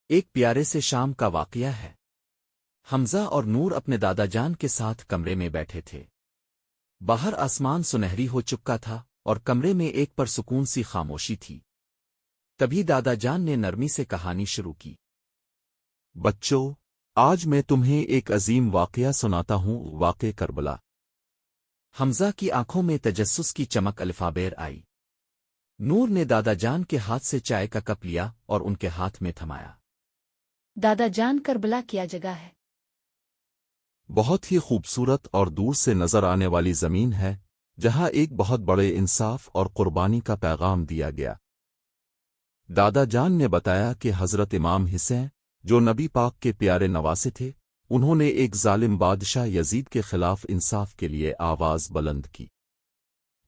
ایک پیارے سے شام کا واقعہ ہے۔ حمزہ اور نور اپنے دادا جان کے ساتھ کمرے میں بیٹھے تھے۔ باہر آسمان سنہری ہو چکا تھا اور کمرے میں ایک پرسکون سی خاموشی تھی۔ تبھی دادا جان نے نرمی سے کہانی شروع کی۔ بچوں، آج میں تمہیں ایک عظیم واقعہ سناتا ہوں، واقعہ کربلا۔ حمزہ کی آنکھوں میں تجسس کی چمک الفابیر آئی۔ نور نے دادا جان کے ہاتھ سے چائے کا کپ لیا اور ان کے ہاتھ میں تھمایا۔ دادا جان، کربلا کیا جگہ ہے؟ بہت ہی خوبصورت اور دور سے نظر آنے والی زمین ہے، جہاں ایک بہت بڑے انصاف اور قربانی کا پیغام دیا گیا۔ دادا جان نے بتایا کہ حضرت امام حسین، جو نبی پاک کے پیارے نواسے تھے، انہوں نے ایک ظالم بادشاہ یزید کے خلاف انصاف کے لیے آواز بلند کی۔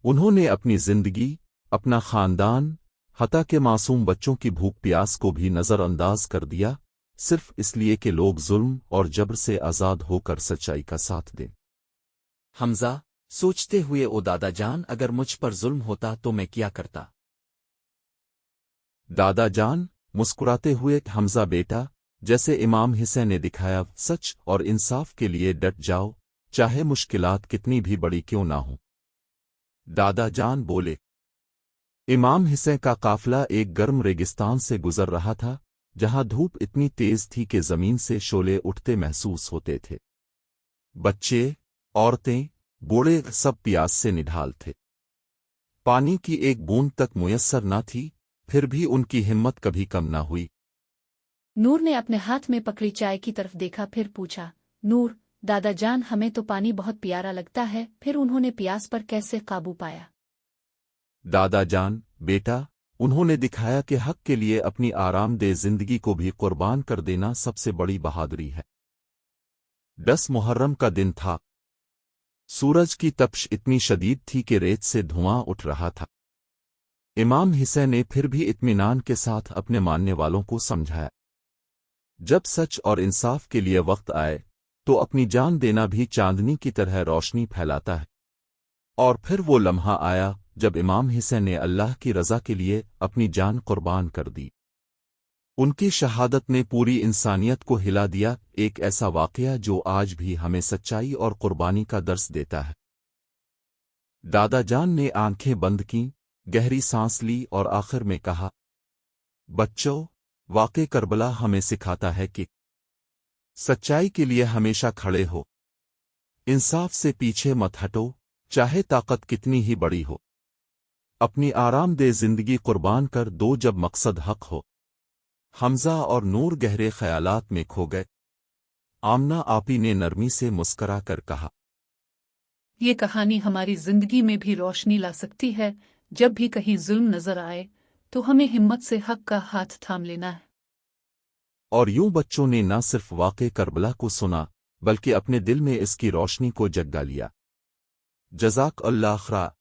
انہوں نے اپنی زندگی، اپنا خاندان، حتیٰ کہ معصوم بچوں کی بھوک پیاس کو بھی نظر انداز کر دیا، صرف اس لیے کہ لوگ ظلم اور جبر سے آزاد ہو کر سچائی کا ساتھ دیں۔ حمزہ سوچتے ہوئے، او دادا جان، اگر مجھ پر ظلم ہوتا تو میں کیا کرتا؟ دادا جان مسکراتے ہوئے، حمزہ بیٹا، جیسے امام حسین نے دکھایا، سچ اور انصاف کے لیے ڈٹ جاؤ، چاہے مشکلات کتنی بھی بڑی کیوں نہ ہوں۔ دادا جان بولے۔ امام حسین کا قافلہ ایک گرم ریگستان سے گزر رہا تھا، جہاں دھوپ اتنی تیز تھی کہ زمین سے شعلے اٹھتے محسوس ہوتے تھے۔ بچے، عورتیں، بوڑھے سب پیاس سے نڈھال تھے۔ پانی کی ایک بوند تک میسر نہ تھی، پھر بھی ان کی ہمت کبھی کم نہ ہوئی۔ نور نے اپنے ہاتھ میں پکڑی چائے کی طرف دیکھا، پھر پوچھا، نور، دادا جان، ہمیں تو پانی بہت پیارا لگتا ہے، پھر انہوں نے پیاس پر کیسے قابو پایا؟ دادا جان بیٹا، انہوں نے دکھایا کہ حق کے لیے اپنی آرام دہ زندگی کو بھی قربان کر دینا سب سے بڑی بہادری ہے۔ 10 محرم کا دن تھا۔ سورج کی تپش اتنی شدید تھی کہ ریت سے دھواں اٹھ رہا تھا۔ امام حسین نے پھر بھی اطمینان کے ساتھ اپنے ماننے والوں کو سمجھایا، جب سچ اور انصاف کے لیے وقت آئے تو اپنی جان دینا بھی چاندنی کی طرح روشنی پھیلاتا ہے۔ اور پھر وہ لمحہ آیا جب امام حسین نے اللہ کی رضا کے لیے اپنی جان قربان کر دی۔ ان کی شہادت نے پوری انسانیت کو ہلا دیا، ایک ایسا واقعہ جو آج بھی ہمیں سچائی اور قربانی کا درس دیتا ہے۔ دادا جان نے آنکھیں بند کیں، گہری سانس لی اور آخر میں کہا، بچوں، واقعہ کربلا ہمیں سکھاتا ہے کہ سچائی کے لیے ہمیشہ کھڑے ہو، انصاف سے پیچھے مت ہٹو، چاہے طاقت کتنی ہی بڑی ہو۔ اپنی آرام دہ زندگی قربان کر دو جب مقصد حق ہو۔ حمزہ اور نور گہرے خیالات میں کھو گئے۔ آمنہ آپی نے نرمی سے مسکرا کر کہا، یہ کہانی ہماری زندگی میں بھی روشنی لا سکتی ہے۔ جب بھی کہیں ظلم نظر آئے تو ہمیں ہمت سے حق کا ہاتھ تھام لینا ہے۔ اور یوں بچوں نے نہ صرف واقعہ کربلا کو سنا بلکہ اپنے دل میں اس کی روشنی کو جگا لیا۔ جزاک اللہ خیر۔